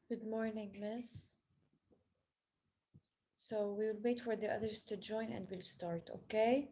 Good morning, Miss. So we will wait for the others to join and we'll start, okay?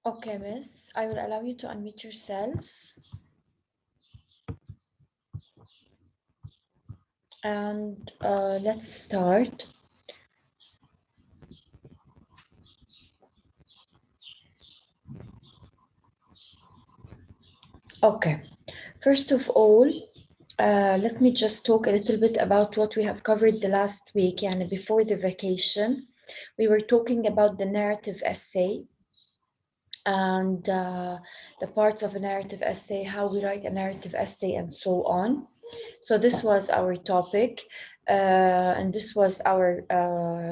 Okay, Miss, I will allow you to unmute yourselves. And let's start. Okay, first of all, let me just talk a little bit about what we have covered the last week. And before the vacation, we were talking about the narrative essay and the parts of a narrative essay, how we write a narrative essay, and so on. So this was our topic, and this was our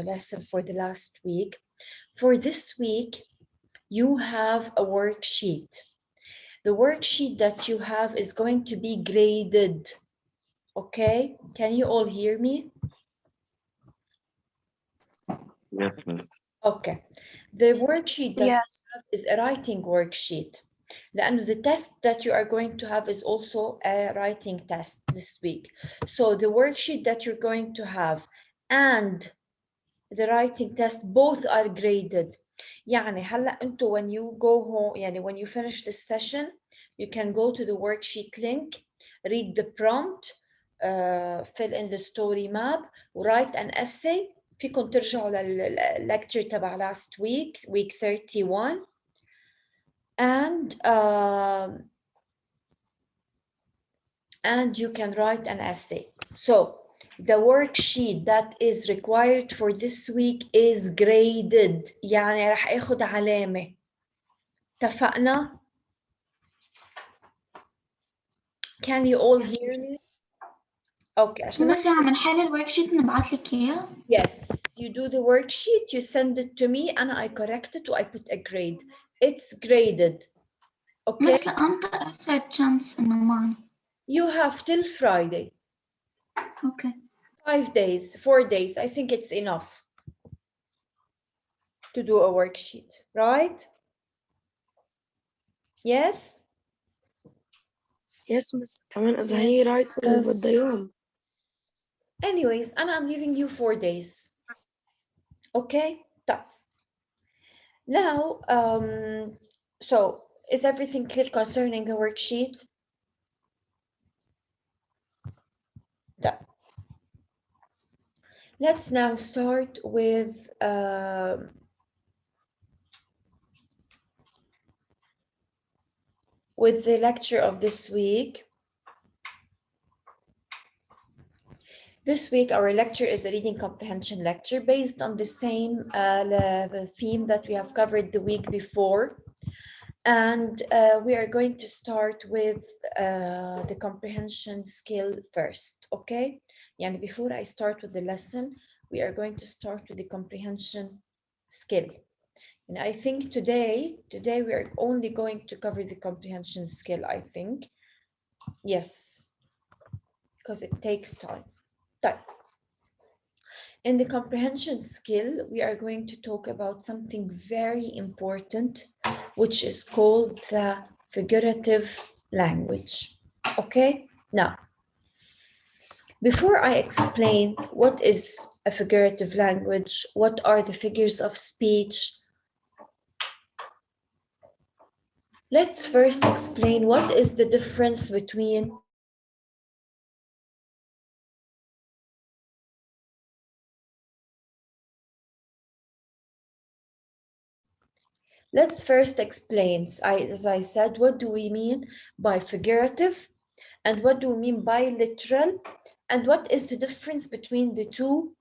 lesson for the last week. For this week, you have a worksheet. The worksheet that you have is going to be graded. Okay, can you all hear me? Yes, miss. Okay, the worksheet that you Yes. have is a writing worksheet. And the test that you are going to have is also a writing test this week. So the worksheet that you're going to have and the writing test both are graded. يعني هلا انتوا when you go home يعني when you finish this session you can go to the worksheet link, read the prompt, fill in the story map, write an essay. فيكم ترجعوا للlecture تبع last week 31 and you can write an essay. So the worksheet that is required for this week is graded. يعني راح اخد علامة. اتفقنا؟ Can you all hear me? Okay. بس يعني بنحل الورك شيت نبعت لك اياه. Yes, you do the worksheet, you send it to me and I correct it I put a grade. It's graded. Okay. بس لأمتى آخر chance إنه معنا؟ You have till Friday. Okay. 5 days, 4 days. I think it's enough to do a worksheet, right? Yes? Yes, miss. كمان إذا هي right بدها يوم. Anyways, I'm giving you 4 days. Okay? طيب. Now, so is everything clear concerning the worksheet? طيب. Let's now start with the lecture of this week. This week, our lecture is a reading comprehension lecture based on the same theme that we have covered the week before. And we are going to start with the comprehension skill first, okay? Yani before I start with the lesson, we are going to start with the comprehension skill. And I think today we are only going to cover the comprehension skill, I think. Yes, because it takes time. In the comprehension skill, we are going to talk about something very important, which is called the figurative language. Okay, now, before I explain what is a figurative language, what are the figures of speech, let's first explain what is the difference between Let's first explain, as I said, what do we mean by figurative and what do we mean by literal, and what is the difference between the two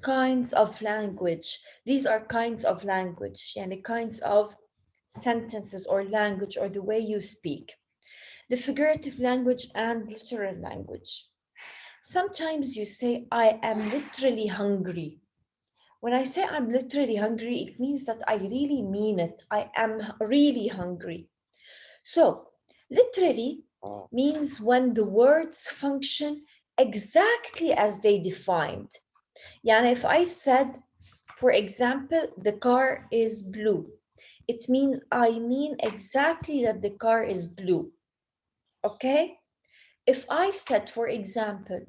kinds of language. These are kinds of language, yani kinds of sentences or language or the way you speak. The figurative language and literal language. Sometimes you say, I am literally hungry. When I say I'm literally hungry, it means that I really mean it. I am really hungry. So, literally means when the words function exactly as they defined. Yani if I said, for example, the car is blue, it means I mean exactly that the car is blue. Okay? If I said, for example,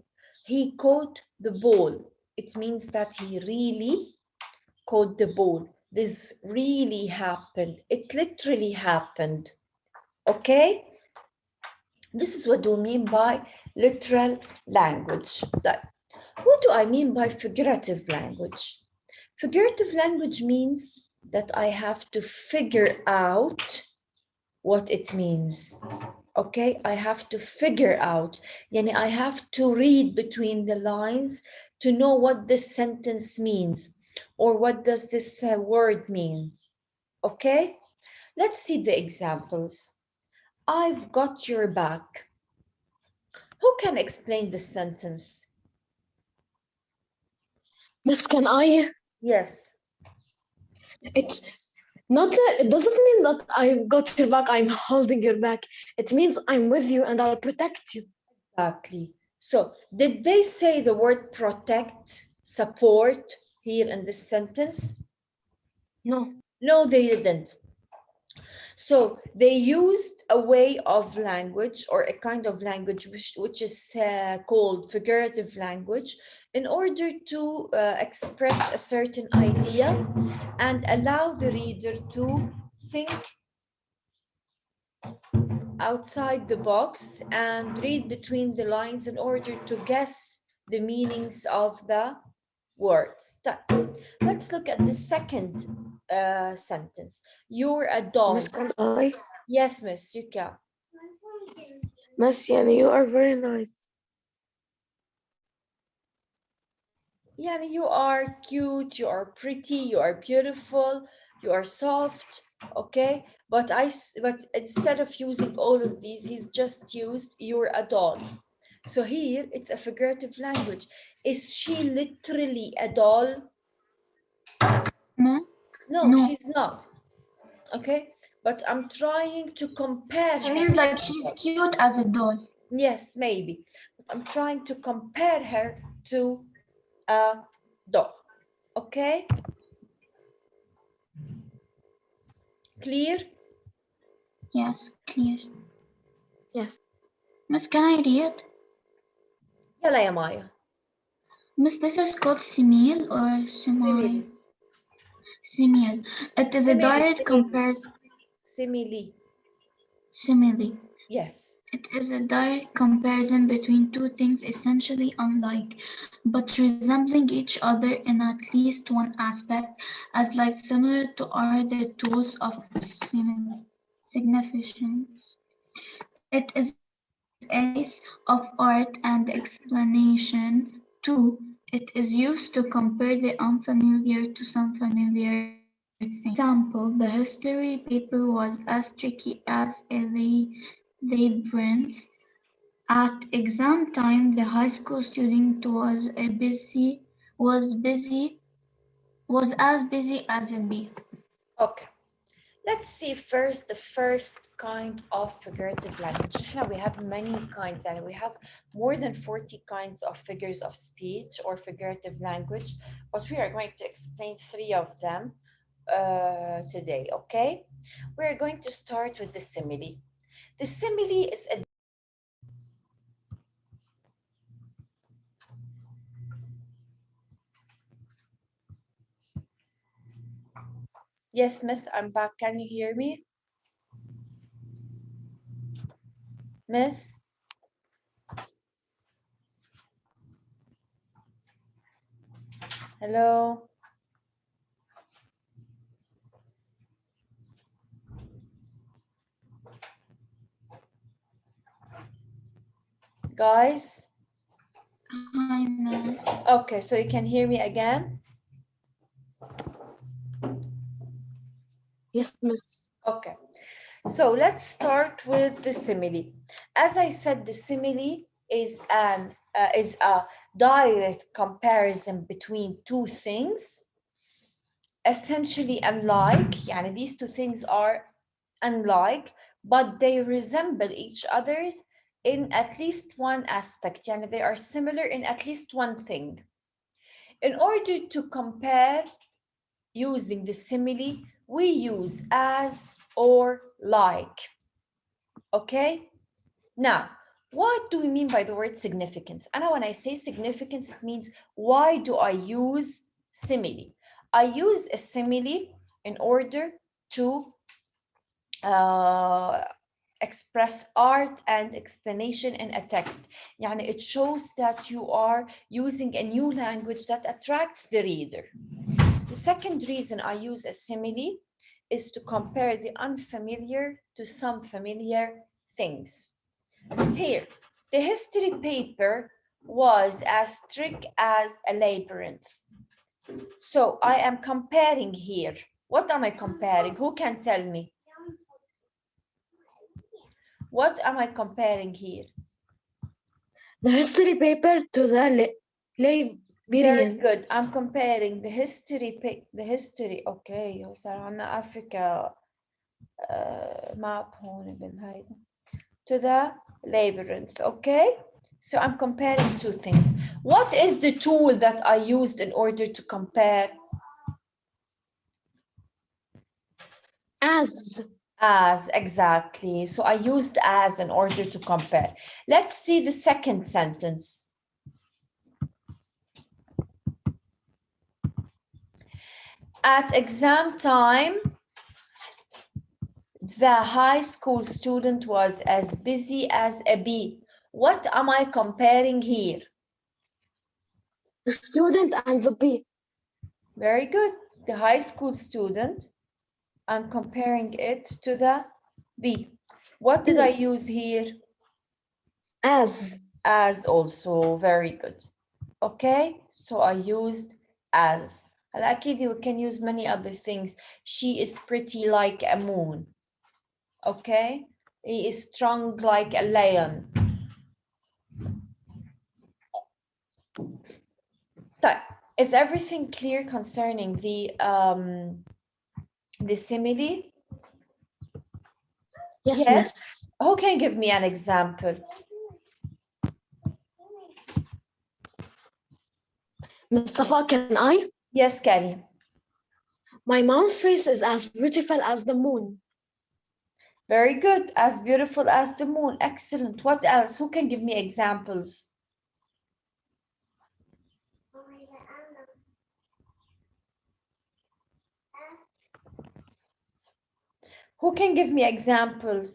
he caught the ball, it means that he really caught the ball. This really happened. It literally happened. Okay? This is what we mean by literal language. What do I mean by figurative language? Figurative language means that I have to figure out what it means. Okay, I have to figure out. Yani I have to read between the lines to know what this sentence means or what does this word mean. Okay, let's see the examples. I've got your back. Who can explain the sentence? Miss, can I? Yes. It's not. It doesn't mean that I've got your back. I'm holding your back. It means I'm with you and I'll protect you. Exactly. So, did they say the word protect, support here in this sentence? No. No, they didn't. So they used a way of language or a kind of language which is called figurative language in order to express a certain idea and allow the reader to think outside the box and read between the lines in order to guess the meanings of the words. Let's look at the second sentence. You're a dog. Miss, can I? Yes, Miss, you can. Miss, you are very nice. Yani you are cute, you are pretty, you are beautiful, you are soft, okay? But but instead of using all of these, he's just used you're a doll. So here it's a figurative language. Is she literally a doll? No. No, No. she's not. Okay, but I'm trying to compare He her. means like she's cute as a doll. Yes, maybe. But I'm trying to compare her to a doll. Okay? Clear? Yes, clear. Yes. Miss, can I read? يلا يا مايا. Miss, this is called simile or simile? Simile. Simile. It is a direct comparison. Simile. Simile. Yes. It is a direct comparison between two things essentially unlike, but resembling each other in at least one aspect, as like similar to are the tools of significance. It is a piece of art and explanation. Two, it is used to compare the unfamiliar to some familiar thing. Example, the history paper was as tricky as a labyrinth. At exam time, the high school student was as busy as a bee. Okay. Let's see first the first kind of figurative language. Now we have many kinds and we have more than 40 kinds of figures of speech or figurative language, but we are going to explain 3 of them today, okay? We're going to start with the simile. The simile is a Yes, miss, I'm back. Can you hear me? Miss? Hello? Guys? Hi, Miss. Okay, so you can hear me again? Yes, Miss. Okay, so let's start with the simile. As I said, the simile is a direct comparison between two things essentially unlike. Yani these two things are unlike, but they resemble each other in at least one aspect. Yani they are similar in at least one thing. In order to compare using the simile, we use as or like. Okay? Now, what do we mean by the word significance? And when I say significance, it means why do I use simile? I use a simile in order to express art and explanation in a text. Yani it shows that you are using a new language that attracts the reader. The second reason I use a simile is to compare the unfamiliar to some familiar things. Here, the history paper was as tricky as a labyrinth. So I am comparing here. What am I comparing? Who can tell me? What am I comparing here? The history paper to the Very Liberian. good. I'm comparing the history, okay. صار عنا Africa map هون بالهيدا to the labyrinth, okay? So I'm comparing two things. What is the tool that I used in order to compare? As, exactly. So I used as in order to compare. Let's see the second sentence. At exam time, the high school student was as busy as a bee. What am I comparing here? The student and the bee. Very good. The high school student, I'm comparing it to the bee. What did I use here? As. As also, very good. Okay, so I used as. هلا أكيد we can use many other things. She is pretty like a moon. Okay, he is strong like a lion. طيب, is everything clear concerning the simile? Yes, Yes. miss. Who can give me an example? Mustafa, can I? Yes, Karim. My mom's face is as beautiful as the moon. Very good. As beautiful as the moon. Excellent. What else? Who can give me examples? Who can give me examples?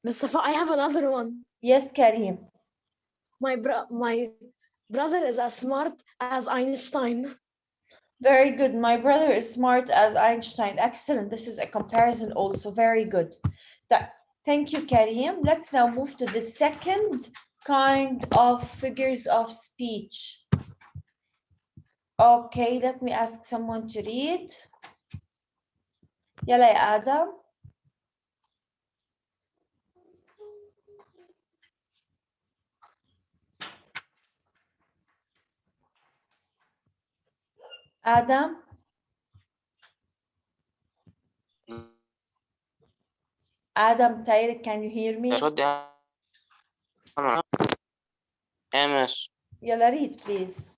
Mustafa, I have another one. Yes, Karim. My brother is as smart as Einstein. Very good. My brother is smart as Einstein. Excellent. This is a comparison also. Very good. Thank you, Karim. Let's now move to the second kind of figures of speech. Okay, let me ask someone to read. يلا يا آدم. Adam. Adam, Tyler, can you hear me? MS. يلا read, please.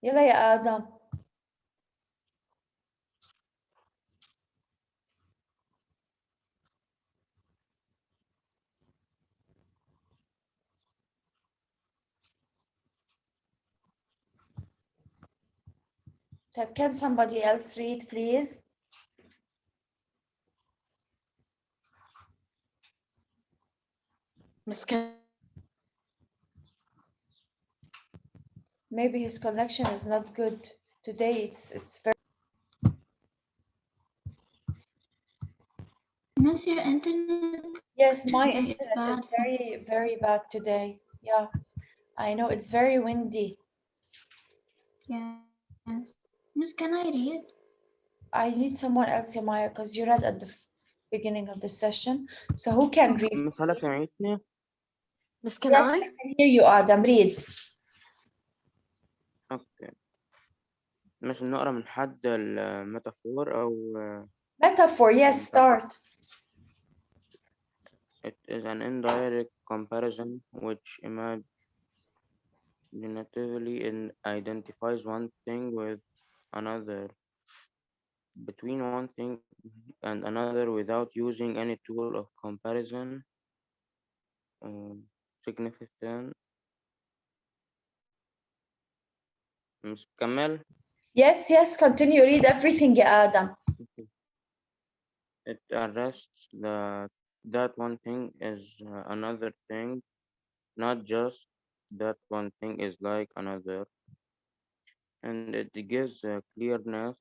يلا يا آدم. Can somebody else read, please? Miss, Maybe his connection is not good today. It's very. Miss, your internet Yes, my today is internet is bad. very, very bad today. Yeah, I know it's very windy. Yes. Miss, can I read? I need someone else, Yamaya, because you read at the beginning of the session. So who can read? مس هلا سمعتني؟ Miss, can Yes, I? I can hear you, Adam. Read. اوكي. مش نقرا من حد الميتافور او Metaphor, yes, start. it is an indirect comparison which imaginatively identifies one thing with another, between one thing and another without using any tool of comparison. Significant. مش كمل. Yes, continue. Read everything, Adam. It arrests that one thing is another thing, not just that one thing is like another, and it gives clearness,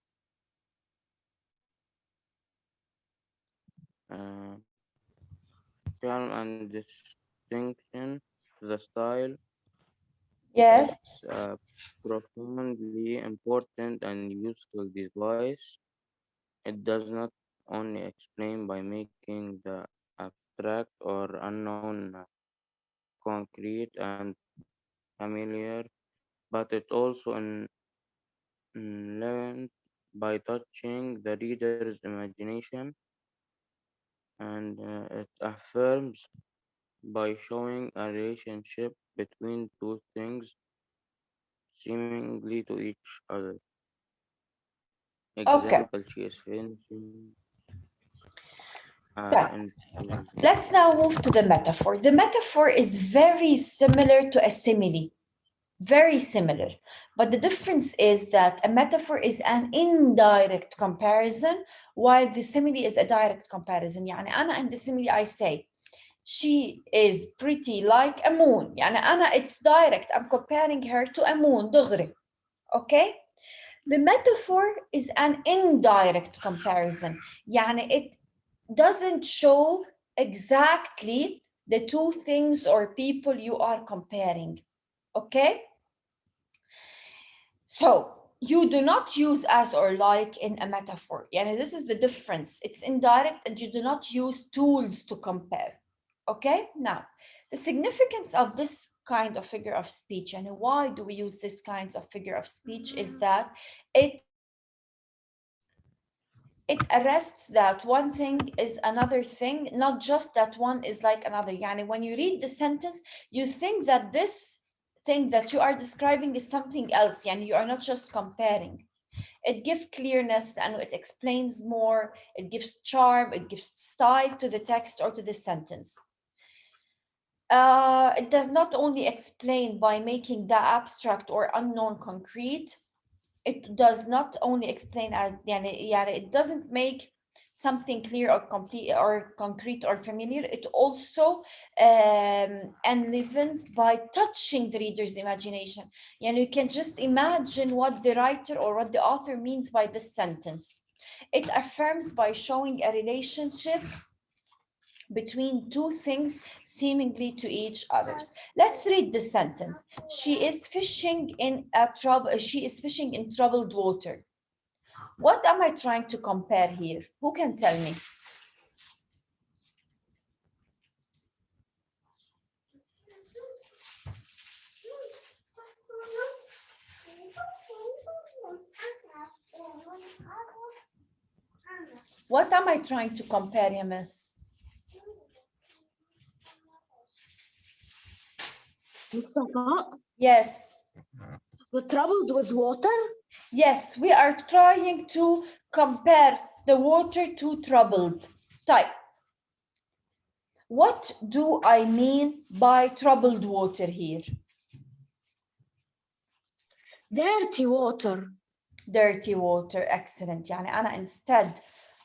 calm and distinction to the style. Yes. It's a profoundly important and useful device. It does not only explain by making the abstract or unknown concrete and familiar, but it also learned by touching the reader's imagination, and it affirms by showing a relationship between two things seemingly to each other. Okay. Example, she is finishing. Let's now move to the metaphor. The metaphor is very similar to a simile. Very similar, But the difference is that a metaphor is an indirect comparison, while the simile is a direct comparison. يعني أنا in the simile I say, she is pretty like a moon. يعني أنا, it's direct. I'm comparing her to a moon, دغري. Okay? The metaphor is an indirect comparison. يعني it doesn't show exactly the two things or people you are comparing. Okay? So you do not use as or like in a metaphor. Yani this is the difference. It's indirect and you do not use tools to compare. Okay, now the significance of this kind of figure of speech and why do we use this kind of figure of speech is that it arrests that one thing is another thing, not just that one is like another. Yani when you read the sentence, you think that this thing that you are describing is something else. Yani you are not just comparing. It gives clearness and it explains more. It gives charm. It gives style to the text or to the sentence. It does not only explain by making the abstract or unknown concrete. It does not only explain, it doesn't make something clear or complete or concrete or familiar. It also enlivens by touching the reader's imagination. You can just imagine what the writer or what the author means by this sentence. It affirms by showing a relationship between two things seemingly to each others. Let's read the sentence. She is fishing in troubled water. What am I trying to compare here? Who can tell me? What am I trying to compare, Miss? Mustafa, Yes. we're troubled with water? Yes, we are trying to compare the water to troubled. Type. What do I mean by troubled water here? Dirty water. Dirty water, excellent. يعني أنا instead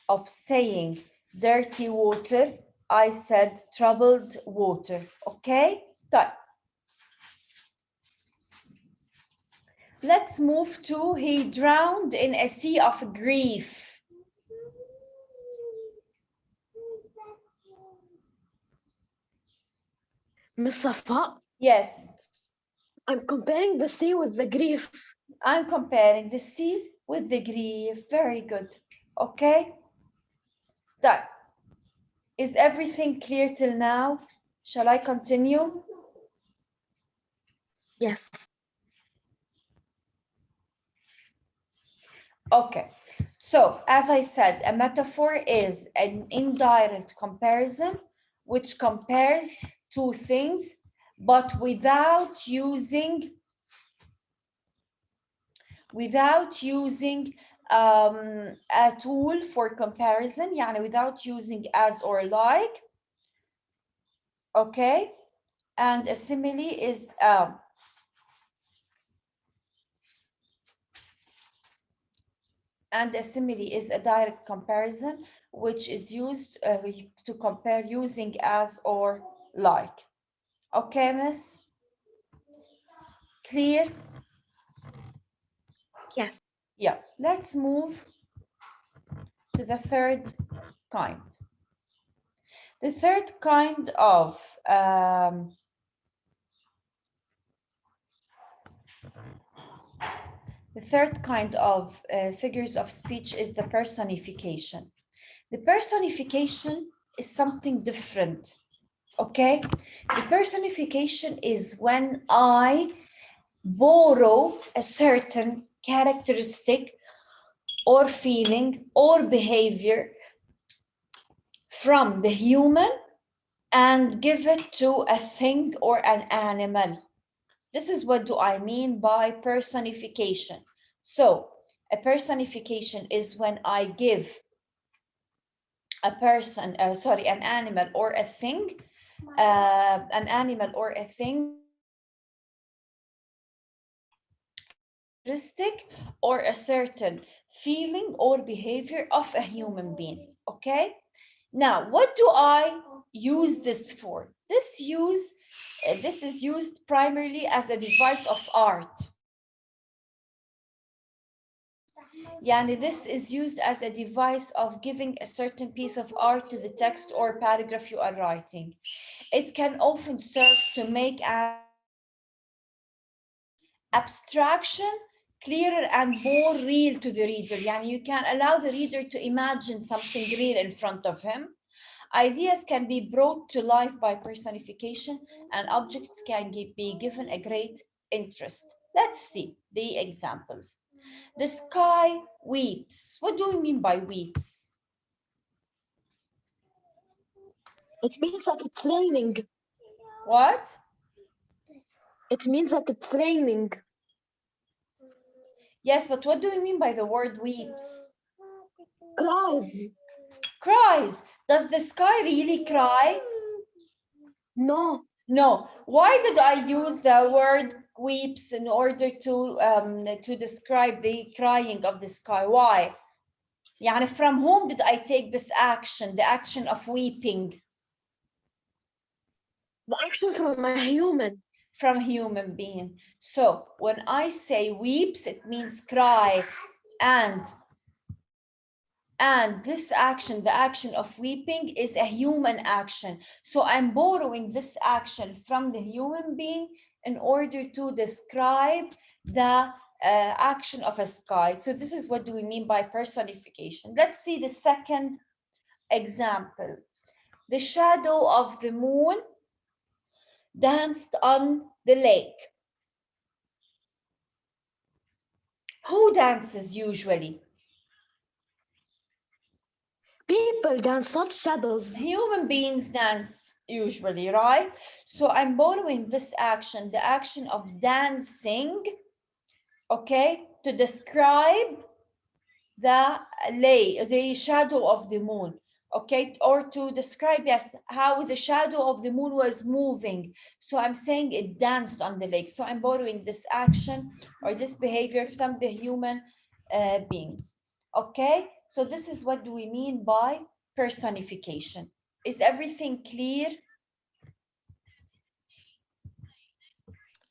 of saying dirty water, I said troubled water. Okay? طيب. Let's move to he drowned in a sea of grief. Mustafa, Yes, I'm comparing the sea with the grief. I'm comparing the sea with the grief. Very good. Okay? Done. Is everything clear till now? Shall I continue? Yes. Okay. So, as I said, a metaphor is an indirect comparison which compares two things, but without using a tool for comparison, يعني without using as or like. Okay, and a simile is a direct comparison which is used to compare using as or like. Okay, Miss? Clear? Yes. Yeah, let's move to the third kind. The third kind of figures of speech is the personification. The personification is something different, okay? The personification is when I borrow a certain characteristic or feeling or behavior from the human and give it to a thing or an animal. This is what do I mean by personification. So a personification is when I give an animal or a thing, characteristic or a certain feeling or behavior of a human being. Okay, now what do I use this for? This is used primarily as a device of art. Yani this is used as a device of giving a certain piece of art to the text or paragraph you are writing. It can often serve to make abstraction clearer and more real to the reader. Yani you can allow the reader to imagine something real in front of him. Ideas can be brought to life by personification, and objects can be given a great interest. Let's see the examples. The sky weeps. What do we mean by weeps? It means that it's raining. What? It means that it's raining. Yes, but what do we mean by the word weeps? Cries. Cries. Does the sky really cry? No. No. Why did I use the word weeps in order to describe the crying of the sky? Why? Yani from whom did I take this action, the action of weeping? The action from a human. From human being. So when I say weeps, it means cry, and this action, the action of weeping, is a human action. So I'm borrowing this action from the human being in order to describe the action of a sky. So this is what do we mean by personification. Let's see the second example. The shadow of the moon danced on the lake. Who dances usually? People dance, not shadows. Human beings dance usually, right? So I'm borrowing this action, the action of dancing, okay, to describe the shadow of the moon, okay, or to describe, yes, how the shadow of the moon was moving. So I'm saying it danced on the lake. So I'm borrowing this action or this behavior from the human beings. Okay, so this is what do we mean by personification. Is everything clear?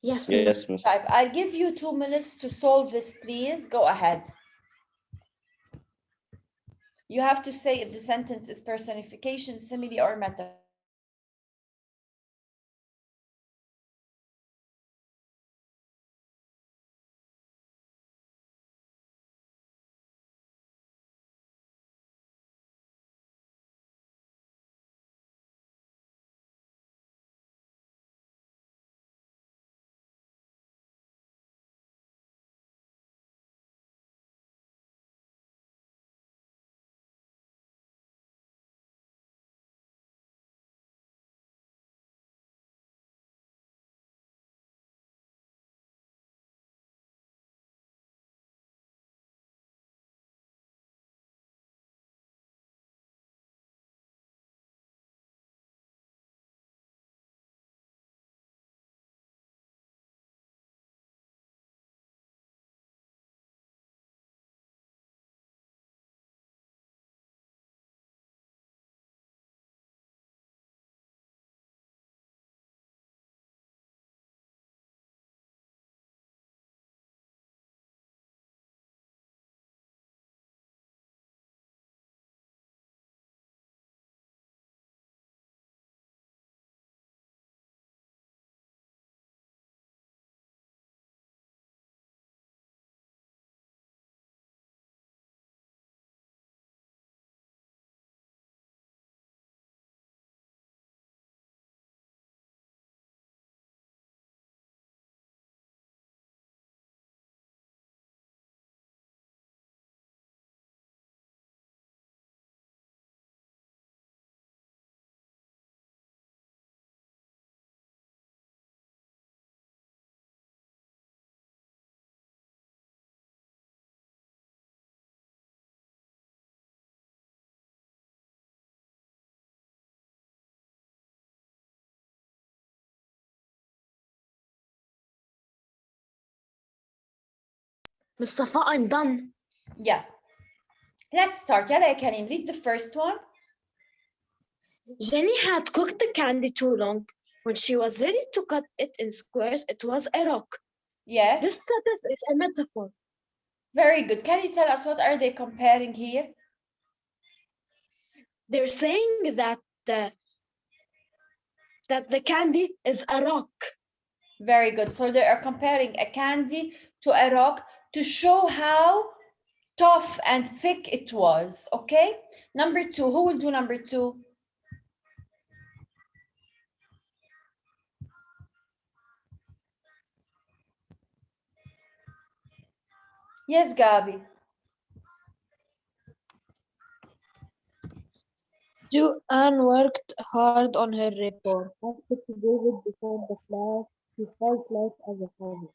Yes. Yes, Miss. I'll give you 2 minutes to solve this, please. Go ahead. You have to say if the sentence is personification, simile, or metaphor. Miss Safa, I'm done. Yeah. Let's start. Yalla ya Karim, read the first one. Jenny had cooked the candy too long. When she was ready to cut it in squares, it was a rock. Yes. This sentence is a metaphor. Very good. Can you tell us what are they comparing here? They're saying that the candy is a rock. Very good. So they are comparing a candy to a rock to show how tough and thick it was. Okay. Number 2. Who will do number 2? Yes, Gabi. Anne worked hard on her report. After she gave it before the class, she felt light as a feather.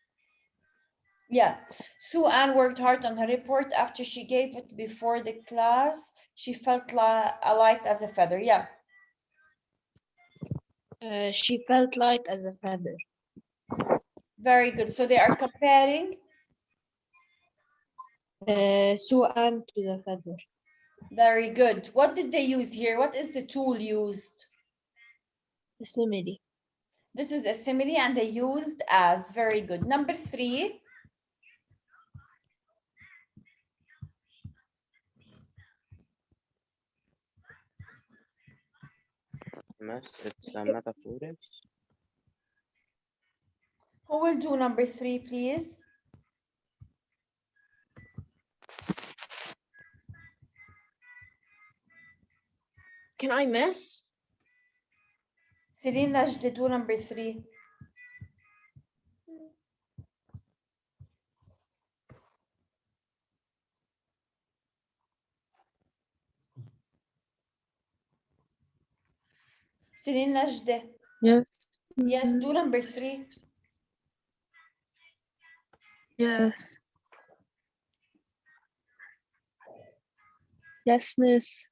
Yeah. Sue Ann worked hard on her report. After she gave it before the class, she felt light as a feather. Yeah. She felt light as a feather. Very good. So they are comparing. Anne to the feather. Very good. What did they use here? What is the tool used? A simile. This is a simile and they used as. Very good. Number 3. Miss, it's a metaphoric. Who will do number 3, please? Can I miss? Celine Najd, do number 3. Celine Najd. Yes. Yes, do number 3. Yes. Yes, miss.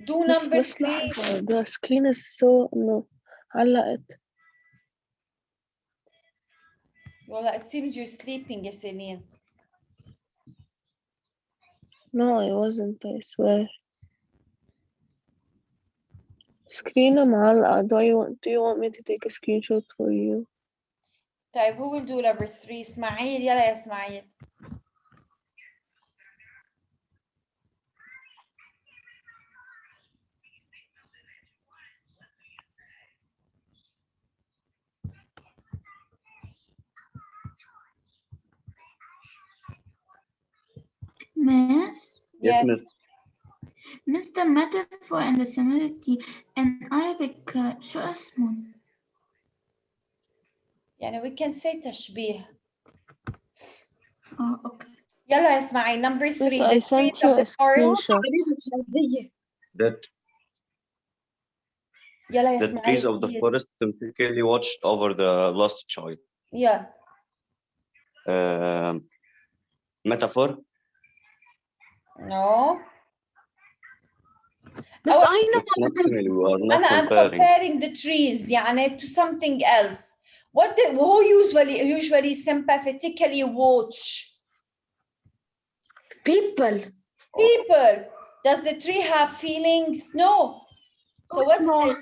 Do بس number بس 3. لحظة the screen is so إنه علقت. Well, it seems you're sleeping, ya Celine. No, I wasn't, I swear. Screen معلقة. Do you want me to take a screenshot for you? طيب, who will do number 3? اسماعيل, يلا يا اسماعيل. Miss, Yes. Miss. Miss, the metaphor and the similitude in Arabic شو اسمه؟ يعني we can say تشبيه. Oh, okay. يلا يا اسماعيل, number 3. Yes, I sent you a screenshot. That يلا يا the اسماعيل. trees of the please. forest sympathetically watched over the lost child. Yeah. Metaphor. No. Miss, Oh, I know It's not what it is. simile, we are not I'm comparing. comparing the trees يعني to something else. Who usually sympathetically watch? People. People. Does the tree have feelings? No. So what's No. the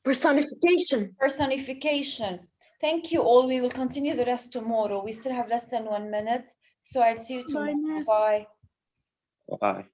Personification. personification? Thank you all. We will continue the rest tomorrow. We still have less than 1 minute. So I'll see you tomorrow. Miss. Bye. Bye.